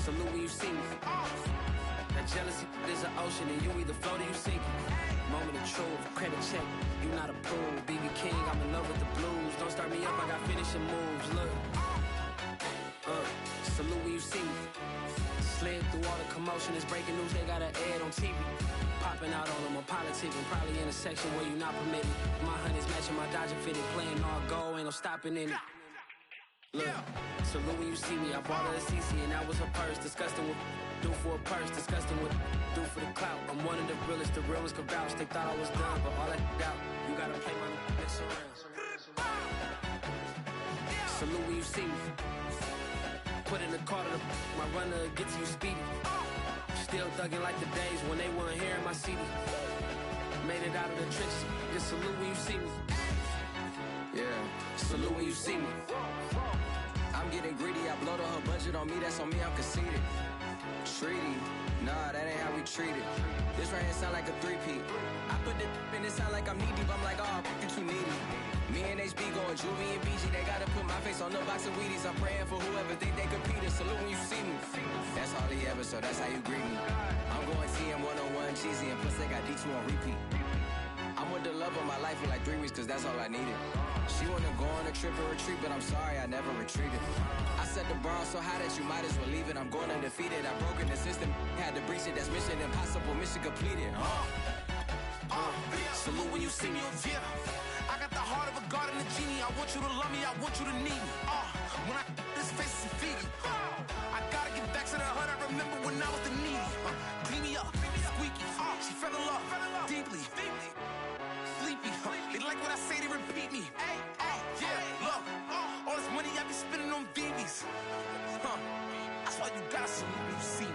Salute when you see me. That jealousy is an ocean, and you either float or you sink. Moment of truth, credit check, you not approved. BB King, I'm in love with the blues. Don't start me up, I got finishing moves. Look, salute when you see me. Slid through all the commotion, it's breaking news, they got an ad on TV. Popping out on them, I'm politicking, probably in a section where you not permitted. My honey's matching my Dodger fitted, playing all gold, ain't no stopping in it. Look, salute when you see me, I bought her a CC and that was her purse. Disgusting with do for a purse, disgusting with do for the clout. I'm one of the realest, the realest could vouch. They thought I was done, but all that out, you gotta play my mess around. Salute when you see me. Put in the car to my runner, get to you speedy. Still thugging like the days when they weren't here in my CD. Made it out of the trenches, just salute when you see me. Yeah, salute when you see me. I'm getting greedy, I blowed her budget on me, that's on me, I'm conceited. Treaty, nah, that ain't how we treat it. This right here sound like a three-peat. I put the in it sound like I'm knee deep, I'm like, oh, you too needy. Me and HB going Juvie and BG, they gotta put my face on no box of Wheaties. I'm praying for whoever think they compete. Salute when you see me. That's all he ever, so that's how you greet me. I'm going TM 101 cheesy, and plus they got D2 on repeat. I'm with the love of my life for like 3 weeks, cause that's all I needed. She wanna go on a trip or retreat, but I'm sorry, I never retreated. I set the bar so high that you might as well leave it. I'm going undefeated, I broke in the system, had to breach it, that's mission impossible, mission completed. Salute when you see me, yeah. I got the heart of a god and a genie. I want you to love me, I want you to need me. When I this face is feedy. I gotta get back to the hood, I remember when I was the needy. Clean me up, squeaky. She fell in love, deeply. Sleepy, they like what I say, they repeat me. Yeah, look, all this money I be spending on BBs. That's why you gotta salute when you see me.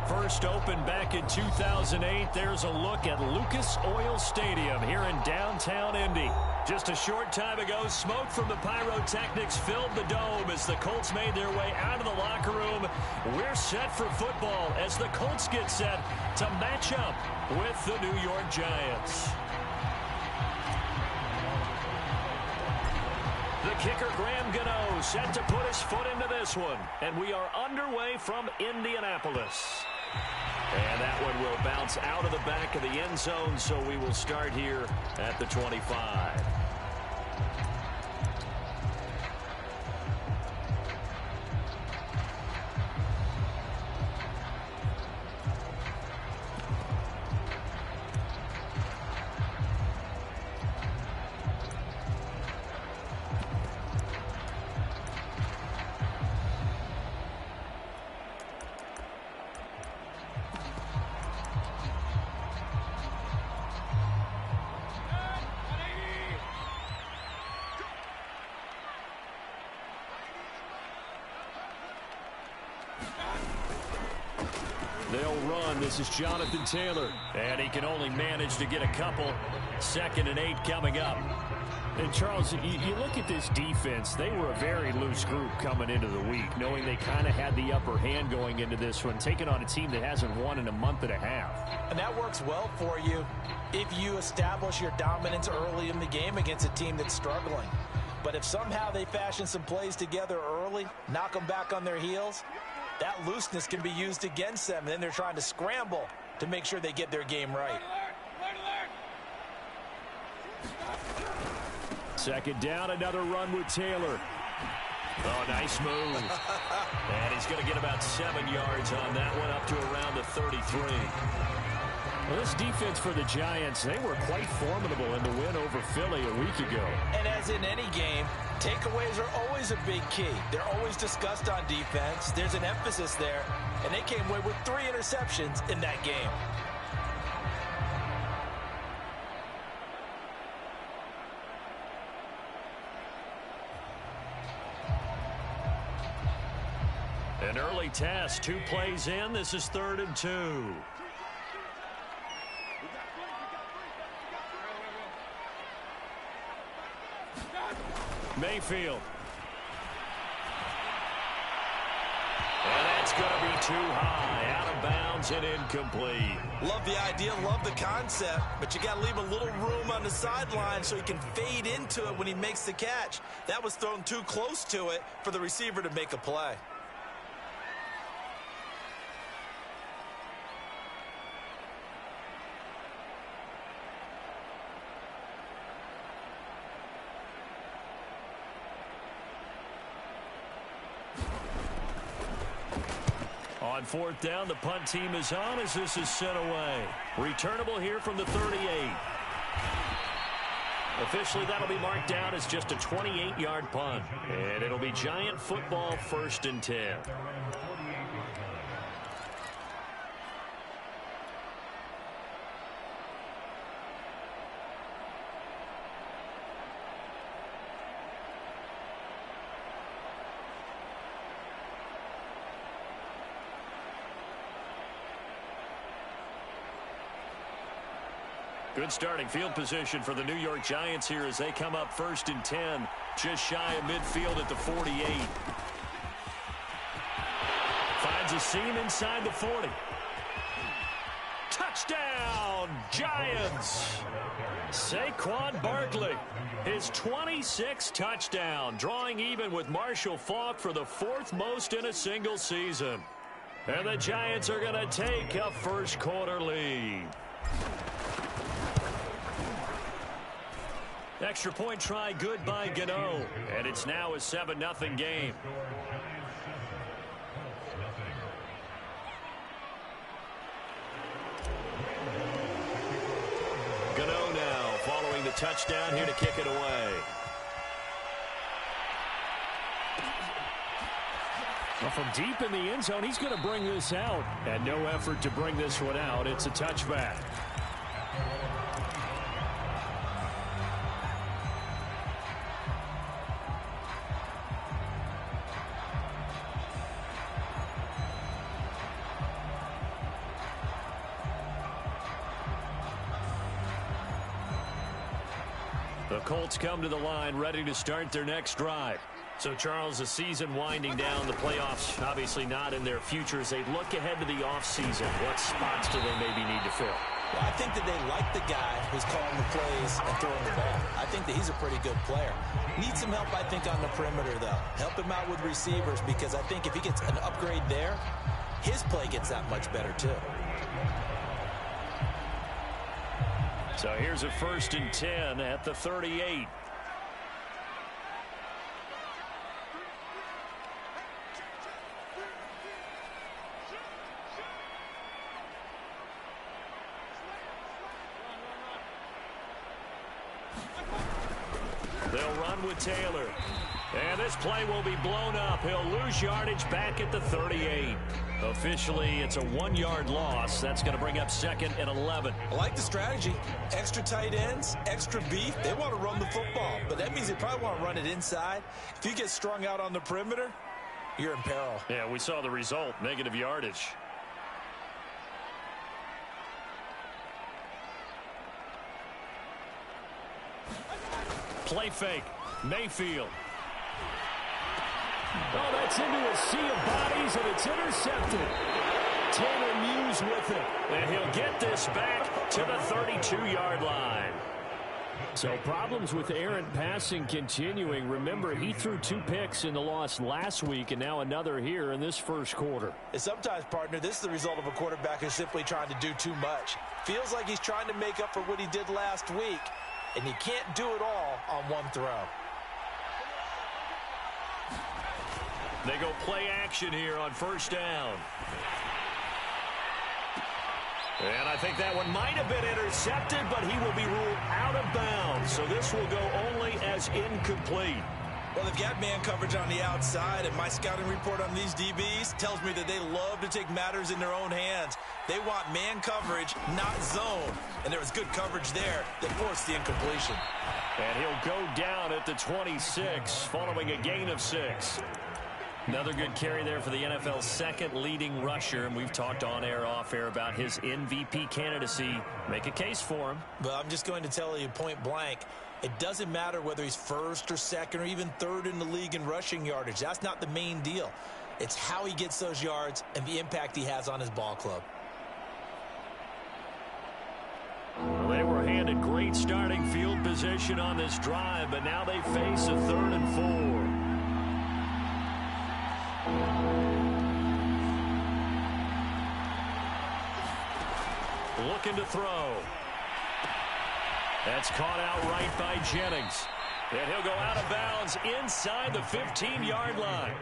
First opened back in 2008, there's a look at Lucas Oil Stadium here in downtown Indy. Just a short time ago, smoke from the pyrotechnics filled the dome as the Colts made their way out of the locker room. We're set for football as the Colts get set to match up with the New York Giants. The kicker, Graham Gano, set to put his foot into this one. And we are underway from Indianapolis. And that one will bounce out of the back of the end zone, so we will start here at the 25. They'll run. This is Jonathan Taylor. And he can only manage to get a couple. 2nd and 8 coming up. And, Charles, you look at this defense. They were a very loose group coming into the week, knowing they kind of had the upper hand going into this one, taking on a team that hasn't won in a month and a half. And that works well for you if you establish your dominance early in the game against a team that's struggling. But if somehow they fashion some plays together early, knock them back on their heels, that looseness can be used against them. And then they're trying to scramble to make sure they get their game right. 2nd down, another run with Taylor. Oh, nice move. And he's going to get about 7 yards on that one, up to around the 33. Well, this defense for the Giants, they were quite formidable in the win over Philly a week ago. And as in any game, takeaways are always a big key. They're always discussed on defense. There's an emphasis there. And they came away with 3 interceptions in that game. An early test, 2 plays in. This is 3rd and 2. Mayfield. And that's going to be too high. Out of bounds. downs and incomplete. Love the idea, love the concept, but you got to leave a little room on the sideline so he can fade into it when he makes the catch. That was thrown too close to it for the receiver to make a play. On fourth down, the punt team is on as this is sent away. Returnable here from the 38. Officially, that'll be marked down as just a 28-yard punt. And it'll be Giant football, 1st and 10. Good starting field position for the New York Giants here as they come up 1st and 10, just shy of midfield at the 48. Finds a seam inside the 40. Touchdown, Giants! Saquon Barkley, his 26th touchdown, drawing even with Marshall Faulk for the 4th most in a single season. And the Giants are going to take a first quarter lead. Extra point try good by Gano. And it's now a 7-0 game. Gano now following the touchdown here to kick it away. Well, from deep in the end zone, he's going to bring this out. And no effort to bring this one out. It's a touchback. The Colts come to the line ready to start their next drive. So, Charles, the season winding down, the playoffs obviously not in their future. As they look ahead to the offseason, what spots do they maybe need to fill? Well, I think that they like the guy who's calling the plays and throwing the ball. I think that he's a pretty good player. Needs some help, I think, on the perimeter, though. Help him out with receivers, because I think if he gets an upgrade there, his play gets that much better, too. So here's a 1st and 10 at the 38. They'll run with Taylor. And this play will be blown up. He'll lose yardage back at the 38. Officially, it's a 1-yard loss. That's going to bring up 2nd and 11. I like the strategy. Extra tight ends, extra beef. They want to run the football, but that means they probably want to run it inside. If you get strung out on the perimeter, you're in peril. Yeah, we saw the result, negative yardage. Play fake. Mayfield. Oh, that's into a sea of bodies, and it's intercepted. Taylor Muse with it. And he'll get this back to the 32-yard line. So problems with errant passing continuing. Remember, he threw 2 picks in the loss last week, and now another here in this first quarter. And sometimes, partner, this is the result of a quarterback who's simply trying to do too much. Feels like he's trying to make up for what he did last week, and he can't do it all on one throw. They go play action here on 1st down. And I think that one might have been intercepted, but he will be ruled out of bounds. So this will go only as incomplete. Well, they've got man coverage on the outside, and my scouting report on these DBs tells me that they love to take matters in their own hands. They want man coverage, not zone. And there was good coverage there that forced the incompletion. And he'll go down at the 26, following a gain of 6. Another good carry there for the NFL's 2nd leading rusher, and we've talked on air, off air about his MVP candidacy. Make a case for him. But I'm just going to tell you point blank, it doesn't matter whether he's 1st or 2nd or even 3rd in the league in rushing yardage. That's not the main deal. It's how he gets those yards and the impact he has on his ball club. landed great starting field position on this drive, but now they face a 3rd and 4. Looking to throw. That's caught out right by Jennings. And he'll go out of bounds inside the 15-yard line.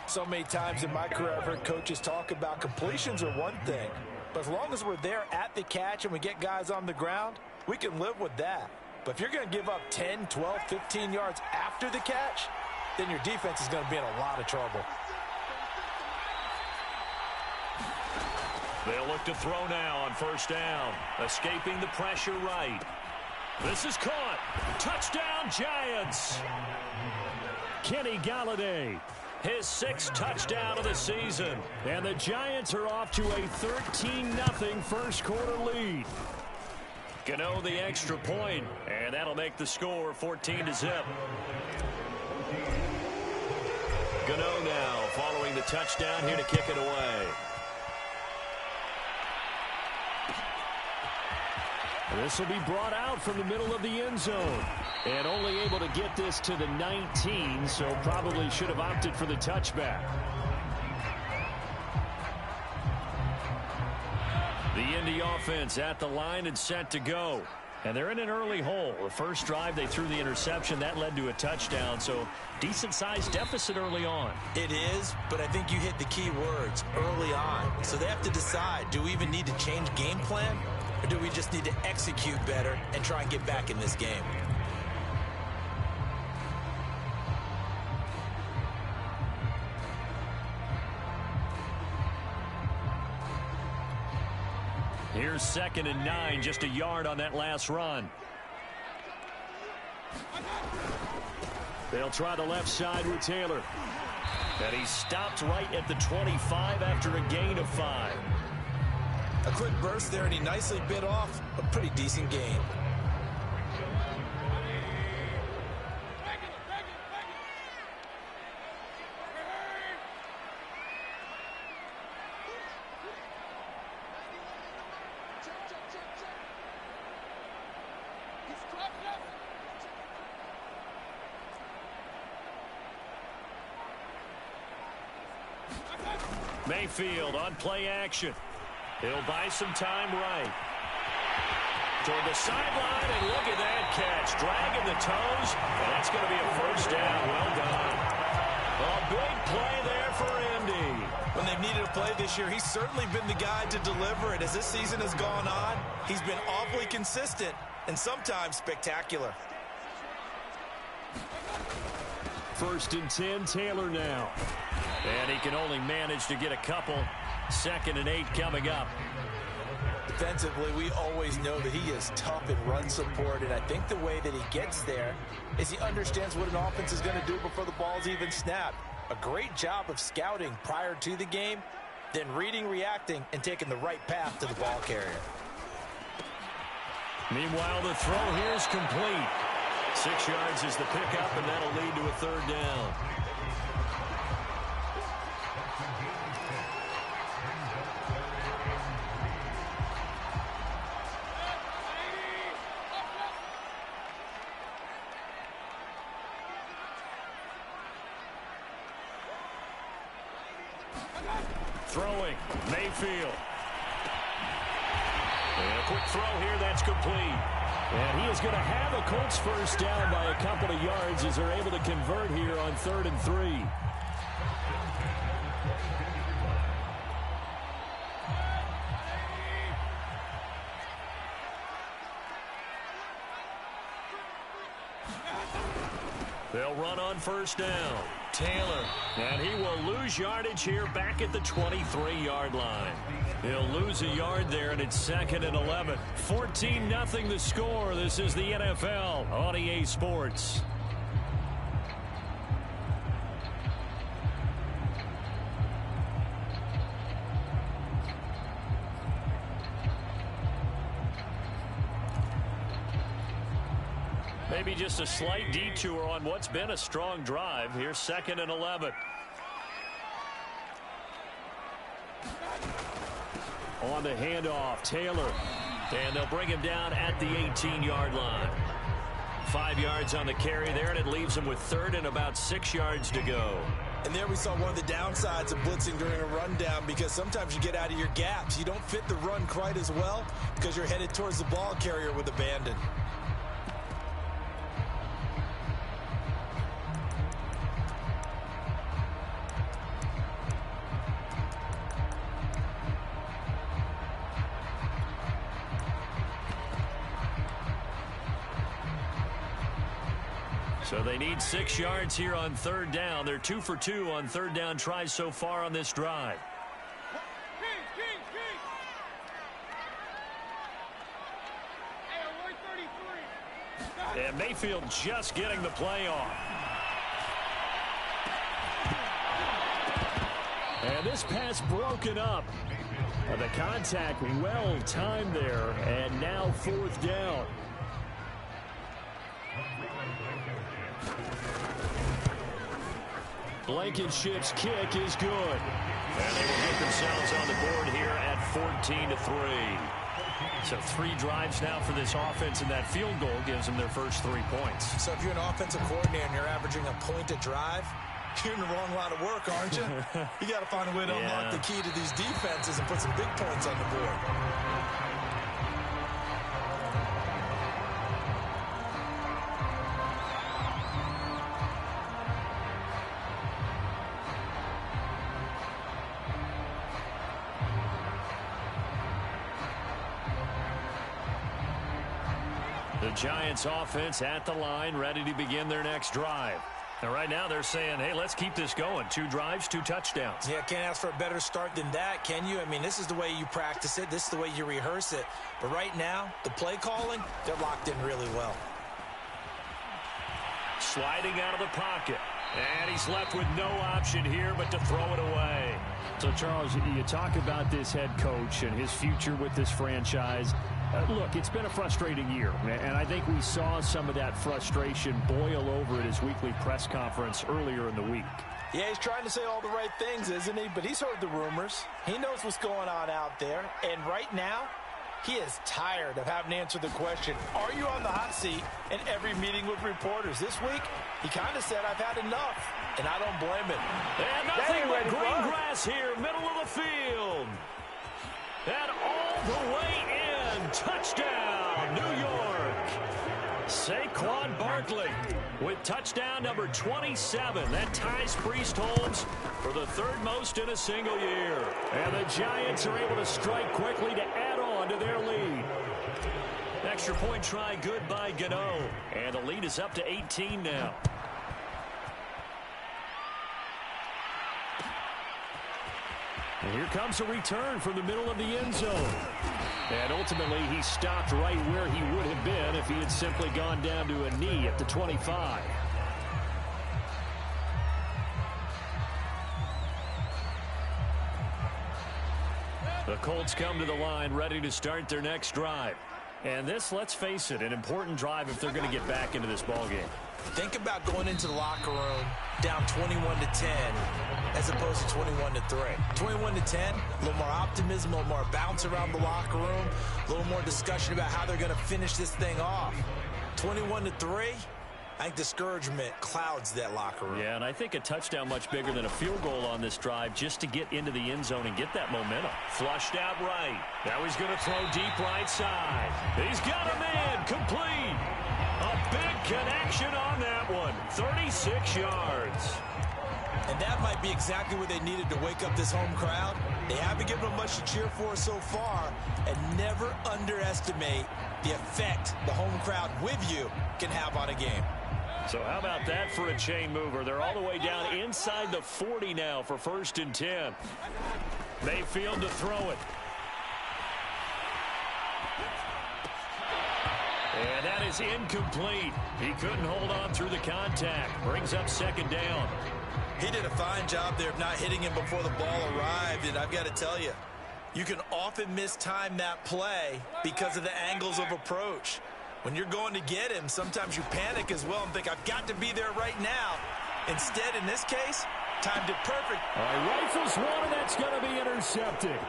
So many times in my career, I've heard coaches talk about completions are one thing. But as long as we're there at the catch and we get guys on the ground, we can live with that. But if you're going to give up 10, 12, 15 yards after the catch, then your defense is going to be in a lot of trouble. They'll look to throw now on 1st down. Escaping the pressure right. This is caught. Touchdown, Giants. Kenny Galladay, his 6th touchdown of the season. And the Giants are off to a 13-0 first quarter lead. Gano the extra point, and that'll make the score 14-0. Gano now following the touchdown here to kick it away. This will be brought out from the middle of the end zone. And only able to get this to the 19, so probably should have opted for the touchback. The Indy offense at the line and set to go. And they're in an early hole. The first drive, they threw the interception. That led to a touchdown, so decent-sized deficit early on. It is, but I think you hit the key words, early on. So they have to decide, do we even need to change game plan? Or do we just need to execute better and try and get back in this game? Here's 2nd and 9, just a yard on that last run. They'll try the left side with Taylor. And he stopped right at the 25 after a gain of 5. A quick burst there, and he nicely bit off a pretty decent gain. Mayfield on play action. He'll buy some time right. Toward the sideline, and look at that catch. Dragging the toes, and that's going to be a 1st down. Well done. A big play there for Indy. When they've needed a play this year, he's certainly been the guy to deliver it. As this season has gone on, he's been awfully consistent and sometimes spectacular. 1st and 10, Taylor now. And he can only manage to get a couple. 2nd and 8 coming up. Defensively, we always know that he is tough in run support, and I think the way that he gets there is he understands what an offense is going to do before the ball's even snapped. A great job of scouting prior to the game, then reading, reacting, and taking the right path to the ball carrier. Meanwhile, the throw here is complete. 6 yards is the pickup, and that'll lead to a 3rd down. Throwing, Mayfield. And a quick throw here, that's complete. And he is going to have a Colts 1st down by a couple of yards as they're able to convert here on 3rd and 3. They'll run on 1st down. Taylor, and he will lose yardage here back at the 23-yard line. He'll lose a yard there, and it's 2nd and 11. 14-0 the score. This is the NFL on EA Sports. Maybe just a slight detour on what's been a strong drive. Here's 2nd and 11. On the handoff, Taylor. And they'll bring him down at the 18-yard line. 5 yards on the carry there, and it leaves him with third and about 6 yards to go. And there we saw one of the downsides of blitzing during a rundown, because sometimes you get out of your gaps. You don't fit the run quite as well because you're headed towards the ball carrier with abandon. So they need 6 yards here on third down. They're 2 for 2 on third down tries so far on this drive. And Mayfield just getting the play off. And this pass broken up. The contact well timed there, and now fourth down. Blankenship's kick is good. And they will get themselves on the board here at 14-3. So 3 drives now for this offense, and that field goal gives them their first 3 points. So if you're an offensive coordinator and you're averaging a point a drive, you're in the wrong line of work, aren't you? You got to find a way to unlock the key to these defenses and put some big points on the board. The Giants offense at the line, ready to begin their next drive. And right now they're saying, hey, let's keep this going. 2 drives, 2 touchdowns. Yeah, can't ask for a better start than that, can you? I mean, this is the way you practice it. This is the way you rehearse it. But right now, the play calling, they're locked in really well. Sliding out of the pocket. And he's left with no option here but to throw it away. So, Charles, you talk about this head coach and his future with this franchise. Look, it's been a frustrating year, and I think we saw some of that frustration boil over at his weekly press conference earlier in the week. Yeah, he's trying to say all the right things, isn't he? But he's heard the rumors. He knows what's going on out there. And right now, he is tired of having to answer the question, are you on the hot seat, in every meeting with reporters. This week, he kind of said, I've had enough, and I don't blame him. And nothing but green grass here, middle of the field. And all the way in, touchdown, New York. Saquon Barkley with touchdown number 27. That ties Priest Holmes for the 3rd most in a single year. And the Giants are able to strike quickly to add on to their lead. Extra point try good by Gano. And the lead is up to 18 now. And here comes a return from the middle of the end zone. And ultimately, he stopped right where he would have been if he had simply gone down to a knee at the 25. The Colts come to the line ready to start their next drive. And this, let's face it, an important drive if they're going to get back into this ballgame. Think about going into the locker room down 21-10 as opposed to 21-3. 21-10, a little more optimism, a little more bounce around the locker room, a little more discussion about how they're going to finish this thing off. 21-3, I think discouragement clouds that locker room. Yeah, and I think a touchdown much bigger than a field goal on this drive just to get into the end zone and get that momentum. Flushed out right. Now he's going to throw deep right side. He's got a man complete. A big connection on that one. 36 yards. And that might be exactly what they needed to wake up this home crowd. They haven't given them much to cheer for so far. And never underestimate the effect the home crowd with you can have on a game. So how about that for a chain mover? They're all the way down inside the 40 now for 1st and 10. Mayfield to throw it. And that is incomplete. He couldn't hold on through the contact. Brings up 2nd down. He did a fine job there of not hitting him before the ball arrived. And I've got to tell you, you can often mistime that play because of the angles of approach. When you're going to get him, sometimes you panic as well and think, I've got to be there right now. Instead, in this case, timed it perfect. All right, rifles one, and that's going to be intercepted.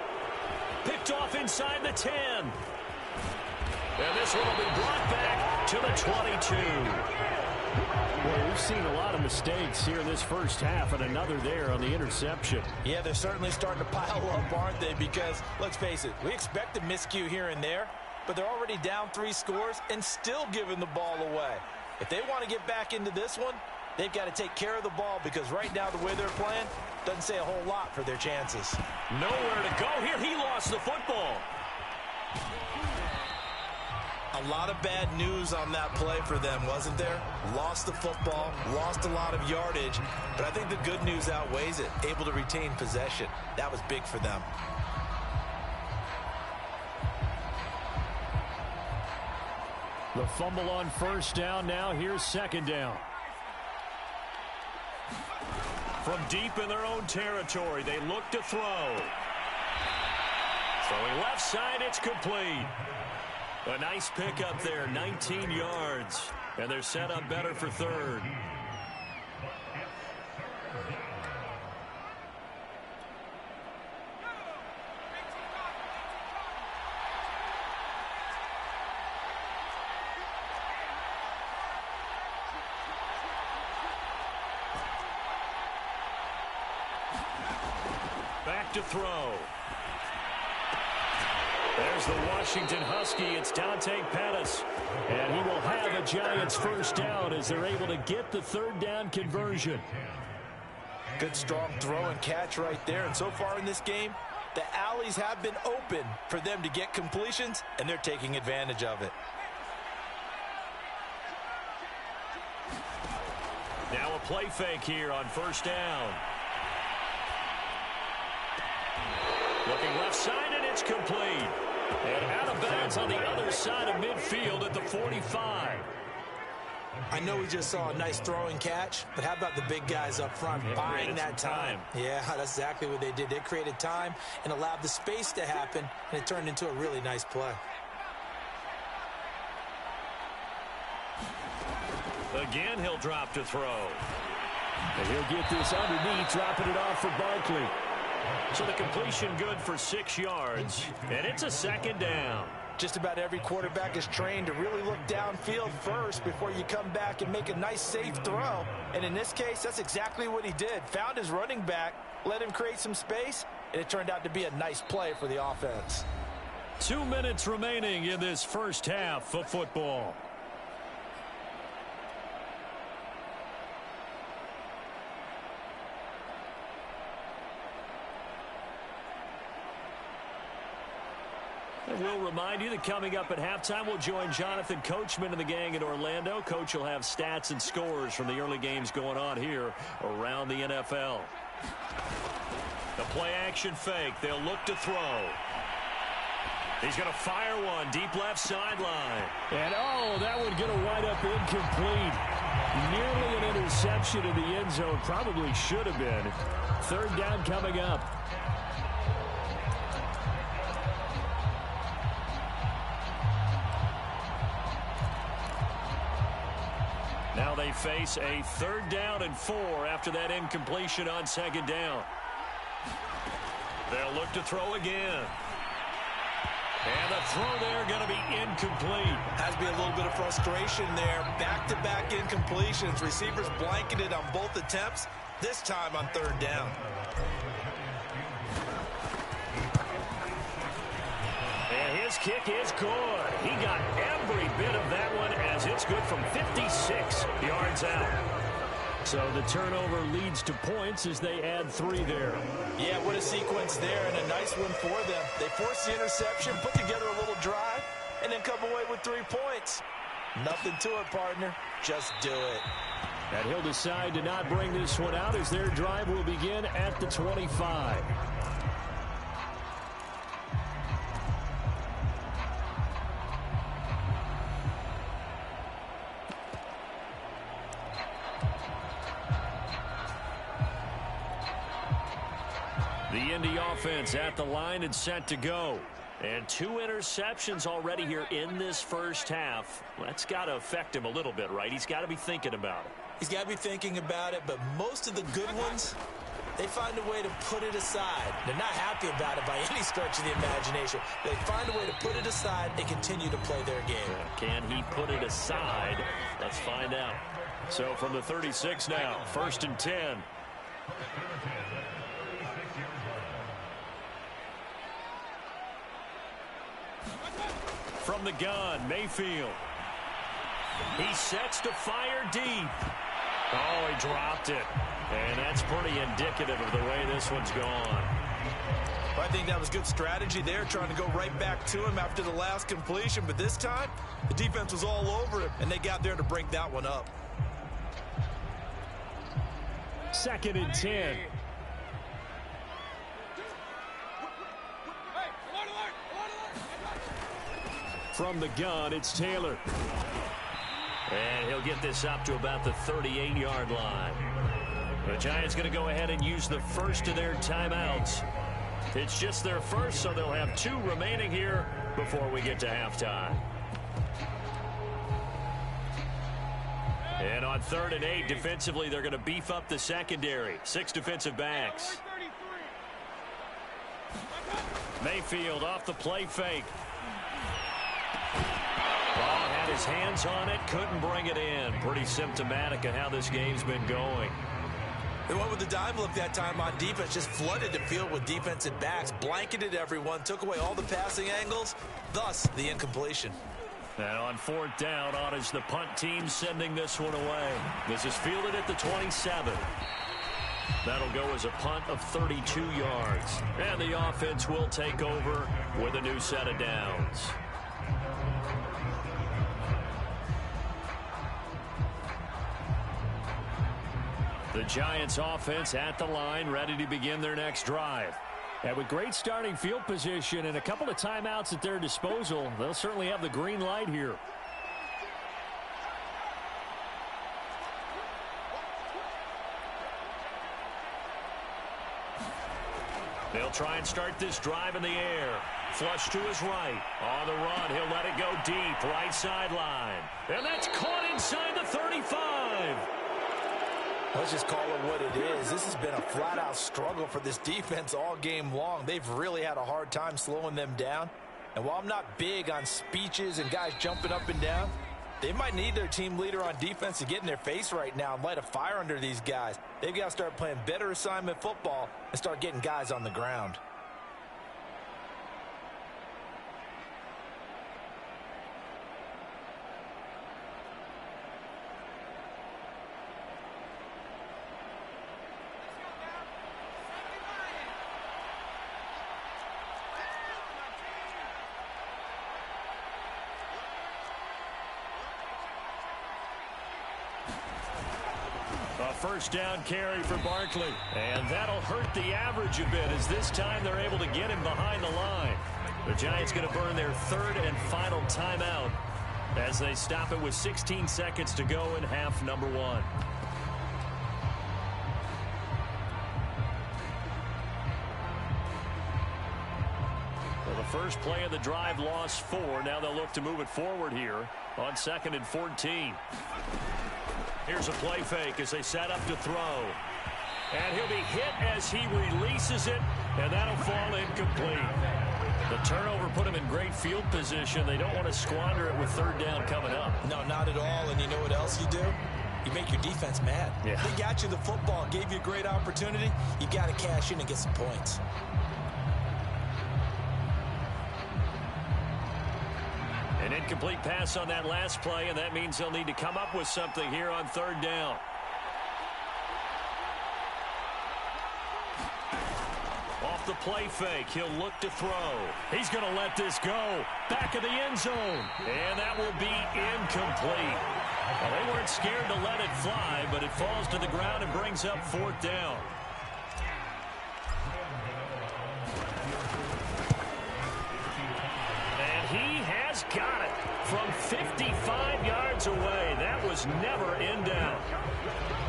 Picked off inside the 10. And this one will be brought back to the 22. Well, we've seen a lot of mistakes here in this first half, and another there on the interception. Yeah, they're certainly starting to pile up, aren't they? Because, let's face it, we expect a miscue here and there, but they're already down 3 scores and still giving the ball away. If they want to get back into this one, they've got to take care of the ball, because right now the way they're playing doesn't say a whole lot for their chances. Nowhere to go here. He lost the football. A lot of bad news on that play for them, wasn't there? Lost the football, lost a lot of yardage, but I think the good news outweighs it. Able to retain possession. That was big for them. The fumble on first down. Now here's second down. From deep in their own territory, they look to throw. Throwing left side, it's complete. A nice pickup there, 19 yards. And they're set up better for third. Back to throw. There's the Washington Husky. It's Dante Pettis. And he will have a Giants first down as they're able to get the third down conversion. Good, strong throw and catch right there. And so far in this game, the alleys have been open for them to get completions, and they're taking advantage of it. Now a play fake here on first down. Looking left side, and it's complete. And out of bounds on the other side of midfield at the 45. I know we just saw a nice throw and catch, but how about the big guys up front buying that time? Yeah, that's exactly what they did. They created time and allowed the space to happen, and it turned into a really nice play. Again, he'll drop to throw. And he'll get this underneath, dropping it off for Barkley. So the completion good for 6 yards, and it's a second down. Just about every quarterback is trained to really look downfield first before you come back and make a nice, safe throw. And in this case, that's exactly what he did. Found his running back, let him create some space, and it turned out to be a nice play for the offense. 2 minutes remaining in this first half of football. And we'll remind you that coming up at halftime, we'll join Jonathan Coachman and the gang in Orlando. Coach will have stats and scores from the early games going on here around the NFL. The play-action fake. They'll look to throw. He's going to fire one deep left sideline. And, oh, that one going to wind up incomplete. Nearly an interception in the end zone. Probably should have been. Third down coming up. Now they face a 3rd down and 4 after that incompletion on 2nd down. They'll look to throw again. And the throw there going to be incomplete. Has to be a little bit of frustration there. Back-to-back incompletions. Receivers blanketed on both attempts, this time on 3rd down. And his kick is good. He got every bit of that one as it's good from 56 yards out. So the turnover leads to points as they add 3 there. Yeah, what a sequence there, and a nice one for them. They force the interception, put together a little drive, and then come away with 3 points. Nothing to it, partner. Just do it. And he'll decide to not bring this one out as their drive will begin at the 25. The Indy offense at the line and set to go. And 2 interceptions already here in this first half. That's got to affect him a little bit, right? He's got to be thinking about it. He's got to be thinking about it, but most of the good ones They find a way to put it aside. They're not happy about it by any stretch of the imagination. They find a way to put it aside and continue to play their game. Can he put it aside? Let's find out. So from the 36 now, 1st and 10. From the gun, Mayfield. He sets to fire deep. Oh, he dropped it. And that's pretty indicative of the way this one's gone. I think that was good strategy there, trying to go right back to him after the last completion. But this time, the defense was all over him, and they got there to break that one up. 2nd and 10. From the gun, it's Taylor. And he'll get this up to about the 38-yard line. The Giants going to go ahead and use the first of their timeouts. It's just their first, so they'll have 2 remaining here before we get to halftime. And on 3rd and 8, defensively, they're going to beef up the secondary. 6 defensive backs. Mayfield off the play fake. Ball had his hands on it, couldn't bring it in. Pretty symptomatic of how this game's been going. They went with the dime look that time on defense, just flooded the field with defensive backs, blanketed everyone, took away all the passing angles, thus the incompletion. And on 4th down, on is the punt team sending this one away. This is fielded at the 27. That'll go as a punt of 32 yards. And the offense will take over with a new set of downs. The Giants offense at the line, ready to begin their next drive. And with great starting field position and a couple of timeouts at their disposal, they'll certainly have the green light here. They'll try and start this drive in the air. Flush to his right. On the run, he'll let it go deep. Right sideline. And that's caught inside the 35. Let's just call it what it is. This has been a flat-out struggle for this defense all game long. They've really had a hard time slowing them down. And while I'm not big on speeches and guys jumping up and down, they might need their team leader on defense to get in their face right now and light a fire under these guys. They've got to start playing better assignment football and start getting guys on the ground. A first down carry for Barkley. And that'll hurt the average a bit as this time they're able to get him behind the line. The Giants going to burn their 3rd and final timeout as they stop it with 16 seconds to go in half number 1. Well, the first play of the drive lost 4. Now they'll look to move it forward here on 2nd and 14. Here's a play fake as they set up to throw. And he'll be hit as he releases it, and that'll fall incomplete. The turnover put him in great field position. They don't want to squander it with 3rd down coming up. No, not at all. And you know what else you do? You make your defense mad. Yeah. They got you the football, gave you a great opportunity. You got to cash in and get some points. An incomplete pass on that last play, and that means they'll need to come up with something here on 3rd down. Off the play fake, he'll look to throw. He's going to let this go. Back of the end zone. And that will be incomplete. Well, they weren't scared to let it fly, but it falls to the ground and brings up 4th down. And he has got it from 55 yards away. That was never in doubt.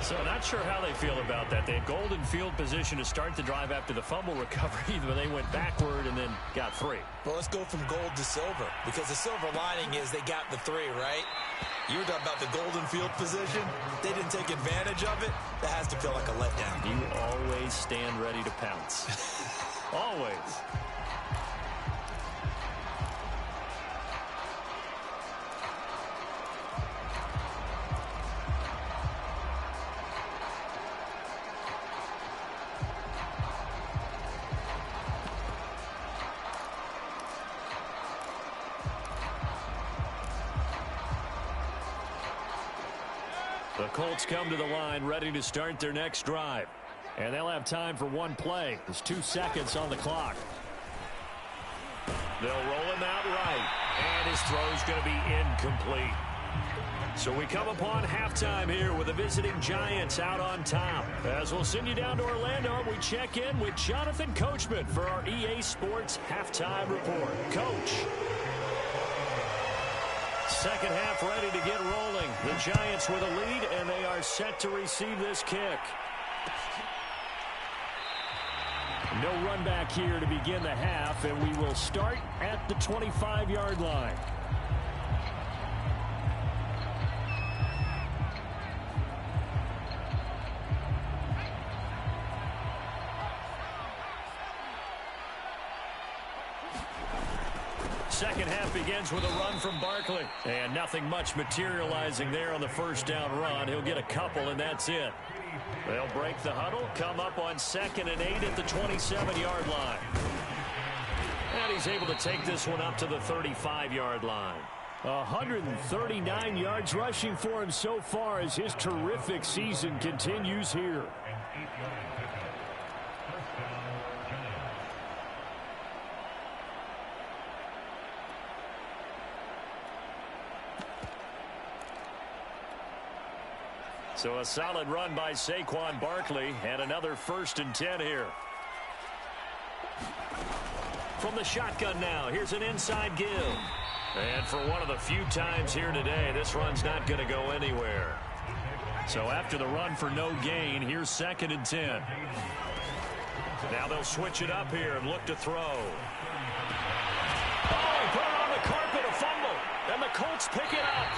So not sure how they feel about that. They had golden field position to start the drive after the fumble recovery, but they went backward and then got 3. Well, let's go from gold to silver, because the silver lining is they got the 3, right? You were talking about the golden field position. They didn't take advantage of it. That has to feel like a letdown. You always stand ready to pounce. Always. The Colts come to the line ready to start their next drive. And they'll have time for one play. There's 2 seconds on the clock. They'll roll him out right. And his throw's going to be incomplete. So we come upon halftime here with the visiting Giants out on top. As we'll send you down to Orlando, we check in with Jonathan Coachman for our EA Sports Halftime Report. Coach. Second half ready to get rolling. The Giants with a lead, and they are set to receive this kick. No run back here to begin the half, and we will start at the 25-yard line. Second half begins with a run from Barkley. And nothing much materializing there on the first down run. He'll get a couple, and that's it. They'll break the huddle, come up on 2nd and 8 at the 27-yard line. And he's able to take this one up to the 35-yard line. 139 yards rushing for him so far as his terrific season continues here. So a solid run by Saquon Barkley, and another 1st and 10 here. From the shotgun now, here's an inside give. And for one of the few times here today, this run's not going to go anywhere. So after the run for no gain, here's 2nd and 10. Now they'll switch it up here and look to throw. Oh, he put it on the carpet, a fumble. And the Colts pick it up.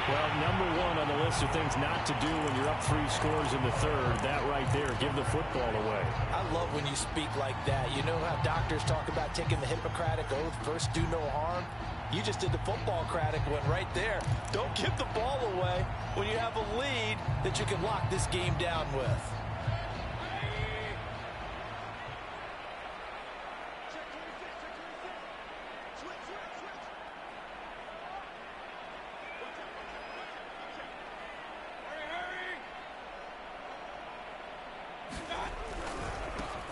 Well, number one on the list of things not to do when you're up 3 scores in the third, that right there, give the football away. I love when you speak like that. You know how doctors talk about taking the Hippocratic Oath, first do no harm? You just did the football-cratic one right there. Don't give the ball away when you have a lead that you can lock this game down with.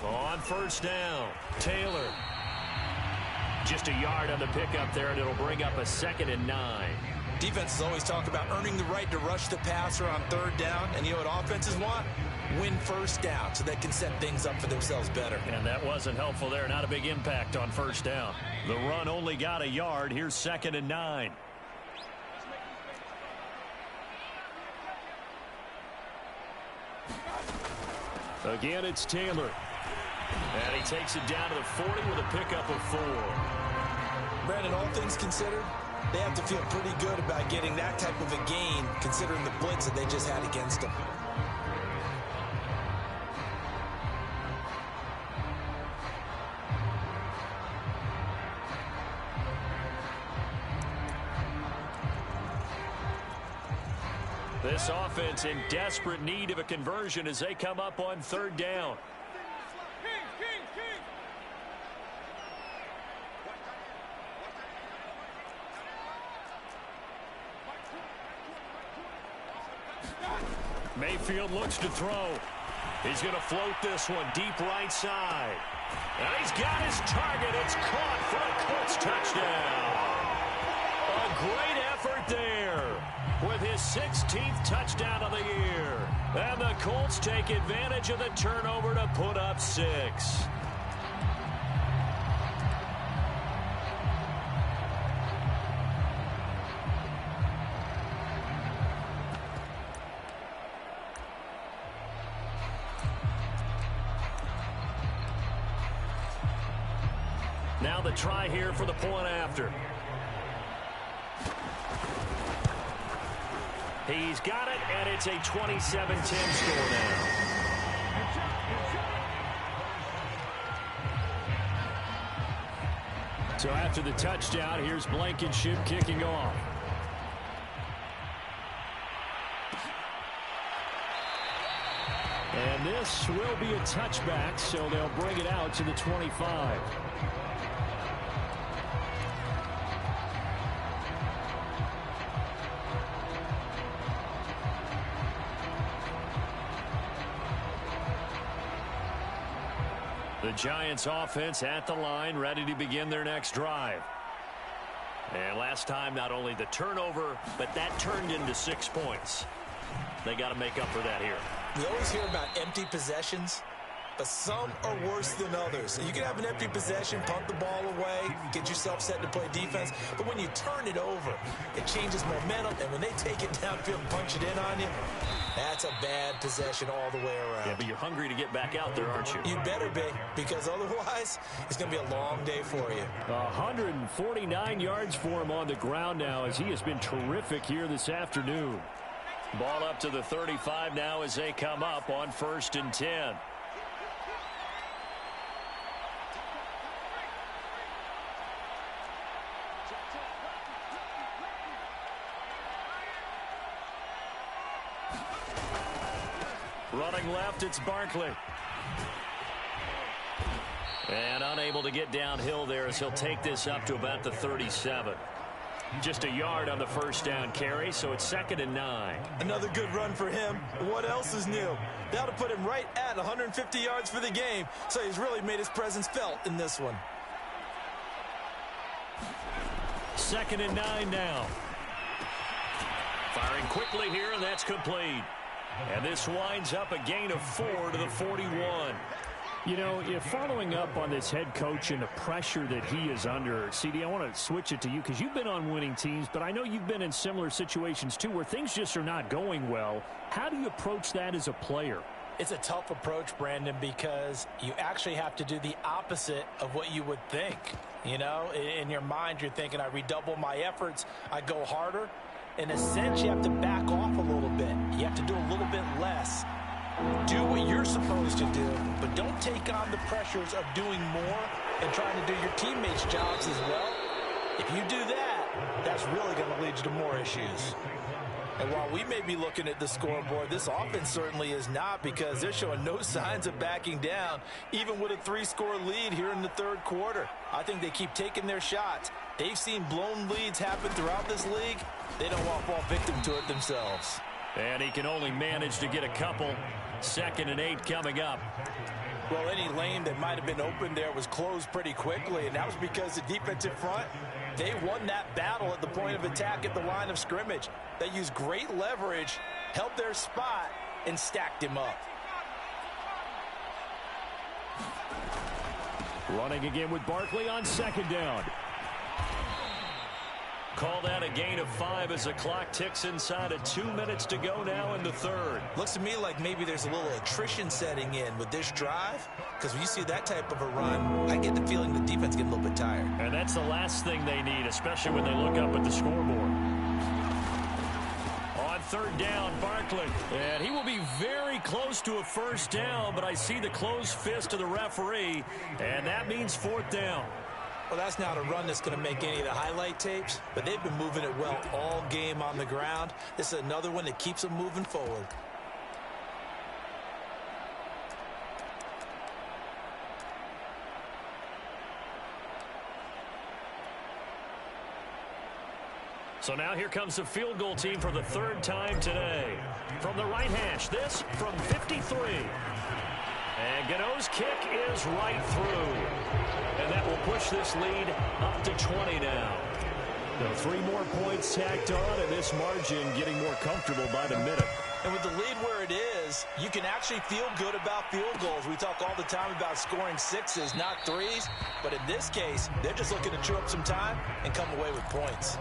On first down, Taylor. Just a yard on the pickup there, and it'll bring up a 2nd and 9. Defenses always talk about earning the right to rush the passer on 3rd down, and you know what offenses want? Win first down so they can set things up for themselves better. And that wasn't helpful there. Not a big impact on first down. The run only got a yard. Here's 2nd and 9. Again, it's Taylor. And he takes it down to the 40 with a pickup of 4. Brandon, all things considered, they have to feel pretty good about getting that type of a gain, considering the blitz that they just had against them. This offense in desperate need of a conversion as they come up on 3rd down. Mayfield looks to throw. He's going to float this one deep right side. And he's got his target. It's caught for a Colts touchdown. A great effort there with his 16th touchdown of the year. And the Colts take advantage of the turnover to put up 6. Now the try here for the point after. He's got it, and it's a 27-10 score now. So after the touchdown, here's Blankenship kicking off. And this will be a touchback, so they'll bring it out to the 25. The Giants offense at the line, ready to begin their next drive. And last time, not only the turnover, but that turned into 6 points. They got to make up for that here. We always hear about empty possessions, but some are worse than others. You can have an empty possession, punt the ball away, get yourself set to play defense, but when you turn it over, it changes momentum, and when they take it downfield and punch it in on you, that's a bad possession all the way around. Yeah, but you're hungry to get back out there, aren't you? You better be, because otherwise, it's going to be a long day for you. 149 yards for him on the ground now, as he has been terrific here this afternoon. Ball up to the 35 now as they come up on 1st and 10. Running left, it's Barkley. And unable to get downhill there as he'll take this up to about the 37. Just a yard on the first down carry, so it's 2nd and 9. Another good run for him. What else is new? That'll put him right at 150 yards for the game, so he's really made his presence felt in this one. 2nd and 9 now. Firing quickly here, and that's complete. And this winds up a gain of 4 to the 41. You know, if following up on this head coach and the pressure that he is under, CD, I want to switch it to you because you've been on winning teams, but I know you've been in similar situations too where things just are not going well. How do you approach that as a player? It's a tough approach, Brandon, because you actually have to do the opposite of what you would think. You know, in your mind, you're thinking, I redouble my efforts, I go harder. In a sense, you have to back off a little bit. You have to do a little bit less. Do what you're supposed to do, but don't take on the pressures of doing more and trying to do your teammates' jobs as well. If you do that, that's really going to lead you to more issues. And while we may be looking at the scoreboard, this offense certainly is not, because they're showing no signs of backing down, even with a 3-score lead here in the 3rd quarter. I think they keep taking their shots. They've seen blown leads happen throughout this league. They don't want to fall victim to it themselves. And he can only manage to get a couple. 2nd and 8 coming up. Well, any lane that might have been open there was closed pretty quickly, and that was because the defensive front, they won that battle at the point of attack at the line of scrimmage. They used great leverage, held their spot, and stacked him up. Running again with Barkley on 2nd down. Call that a gain of 5 as the clock ticks inside of 2 minutes to go now in the 3rd. Looks to me like maybe there's a little attrition setting in with this drive, because when you see that type of a run, I get the feeling the defense getting a little bit tired. And that's the last thing they need, especially when they look up at the scoreboard. On 3rd down, Barkley. And he will be very close to a 1st down, but I see the closed fist of the referee, and that means 4th down. Well, that's not a run that's going to make any of the highlight tapes, but they've been moving it well all game on the ground. This is another one that keeps them moving forward. So now here comes the field goal team for the 3rd time today. From the right hash, this from 53. And Gano's kick is right through. And that will push this lead up to 20 now. So 3 more points tacked on, and this margin getting more comfortable by the minute. And with the lead where it is, you can actually feel good about field goals. We talk all the time about scoring 6s, not 3s. But in this case, they're just looking to chew up some time and come away with points.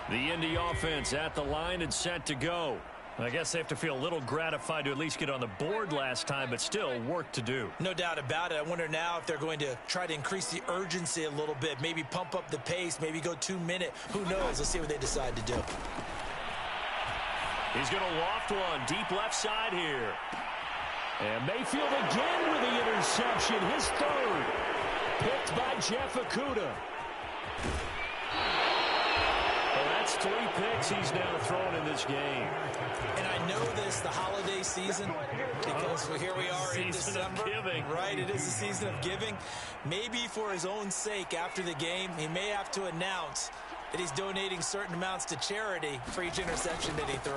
The Indy offense at the line and set to go. I guess they have to feel a little gratified to at least get on the board last time, but still work to do. No doubt about it. I wonder now if they're going to try to increase the urgency a little bit, maybe pump up the pace, maybe go 2-minute. Who knows? Let's see what they decide to do. He's going to loft one deep left side here. And Mayfield again with the interception, his third. Picked by Jeff Okudah. Well, that's 3 picks he's now thrown in this game. And I know this, the holiday season, because here we are in December. Giving. Right, it is the season of giving. Maybe for his own sake after the game, he may have to announce that he's donating certain amounts to charity for each interception that he threw.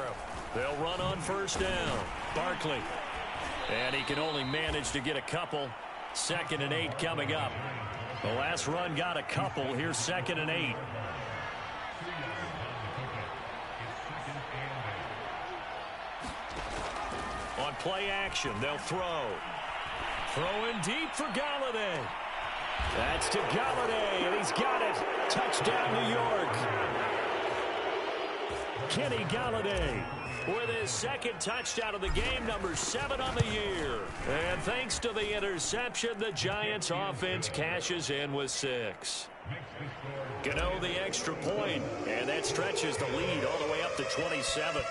They'll run on first down. Barkley. And he can only manage to get a couple. 2nd and 8 coming up. The last run got a couple. Here's 2nd and 8. On play action, they'll throw. Throwing deep for Galladay. That's to Galladay, and he's got it. Touchdown, New York. Kenny Galladay with his 2nd touchdown of the game, number 7 on the year. And thanks to the interception, the Giants offense cashes in with 6. Gano the extra point, and that stretches the lead all the way up to 27.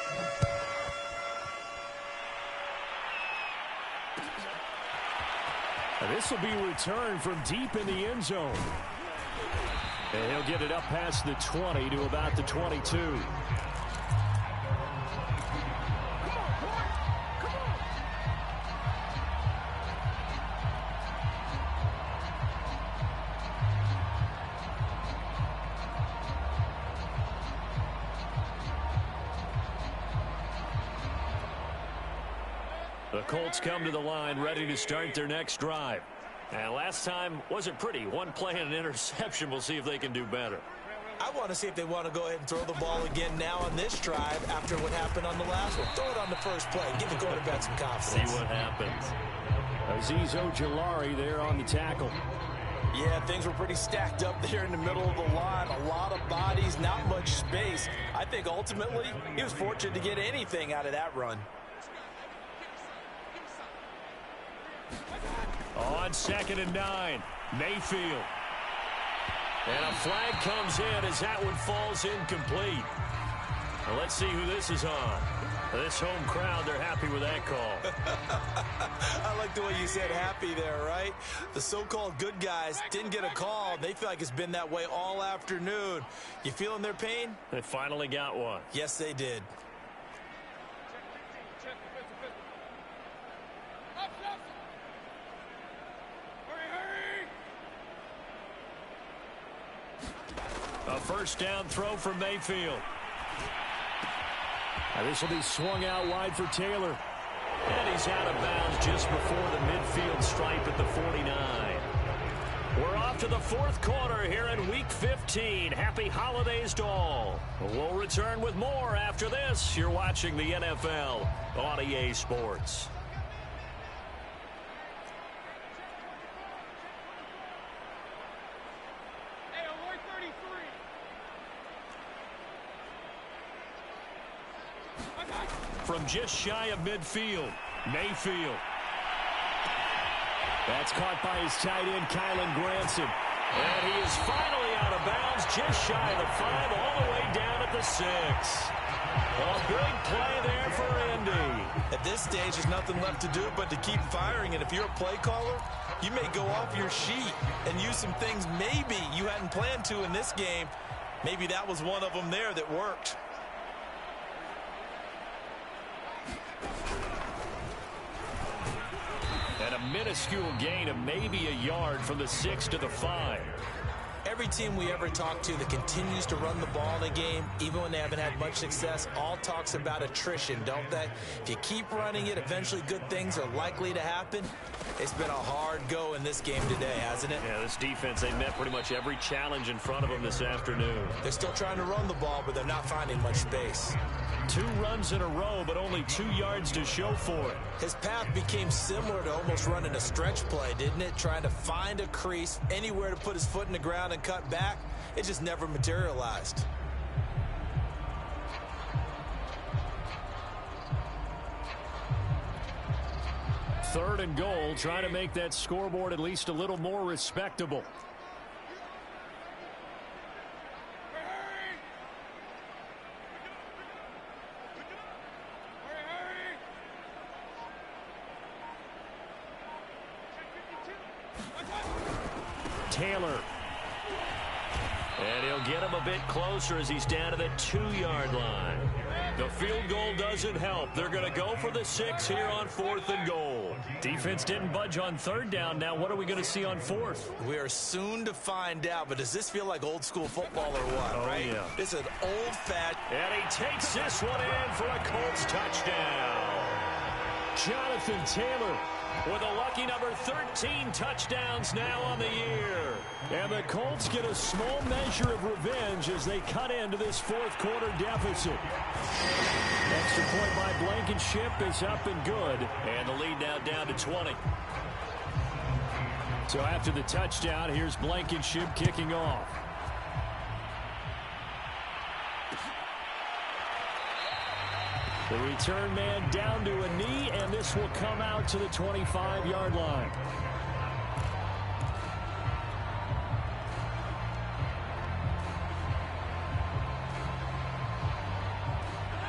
This will be returned from deep in the end zone. And he'll get it up past the 20 to about the 22. The Colts come to the line ready to start their next drive. And last time wasn't pretty. 1 play and an interception. We'll see if they can do better. I want to see if they want to go ahead and throw the ball again now on this drive after what happened on the last one. Throw it on the first play. Give the quarterback some confidence. See what happens. Azeez Ojulari there on the tackle. Yeah, things were pretty stacked up there in the middle of the line. A lot of bodies, not much space. I think ultimately he was fortunate to get anything out of that run. On 2nd and 9, Mayfield. And a flag comes in as that one falls incomplete. Well, let's see who this is on. This home crowd, they're happy with that call. I like the way you said happy there, right? The so-called good guys didn't get a call. They feel like it's been that way all afternoon. You feeling their pain? They finally got one. Yes, they did. A first down throw from Mayfield. Now this will be swung out wide for Taylor. And he's out of bounds just before the midfield stripe at the 49. We're off to the 4th quarter here in Week 15. Happy holidays to all. We'll return with more after this. You're watching the NFL on EA Sports. From just shy of midfield, Mayfield. That's caught by his tight end, Kylan Granson. And he is finally out of bounds, just shy of the 5, all the way down at the 6. A big play there for Indy. At this stage, there's nothing left to do but to keep firing. And if you're a play caller, you may go off your sheet and use some things maybe you hadn't planned to in this game. Maybe that was one of them there that worked. And a minuscule gain of maybe a yard from the 6 to the 5. Every team we ever talk to that continues to run the ball in a game, even when they haven't had much success, all talks about attrition, don't they? If you keep running it, eventually good things are likely to happen. It's been a hard go in this game today, hasn't it? Yeah, this defense, they met pretty much every challenge in front of them this afternoon. They're still trying to run the ball, but they're not finding much space. 2 runs in a row, but only 2 yards to show for it. His path became similar to almost running a stretch play, didn't it? Trying to find a crease, anywhere to put his foot in the ground and cut back. It just never materialized. 3rd and goal, trying to make that scoreboard at least a little more respectable. Taylor. And he'll get him a bit closer as he's down to the 2-yard line. The field goal doesn't help. They're going to go for the 6 here on 4th and goal. Defense didn't budge on 3rd down. Now what are we going to see on 4th? We are soon to find out, but does this feel like old school football or what, right? Yeah. It's an old fat. And he takes this one in for a Colts touchdown. Jonathan Taylor with a lucky number 13 touchdowns now on the year. And the Colts get a small measure of revenge as they cut into this 4th quarter deficit. Extra point by Blankenship is up and good. And the lead now down to 20. So after the touchdown, here's Blankenship kicking off. The return man down to a knee, and this will come out to the 25-yard line.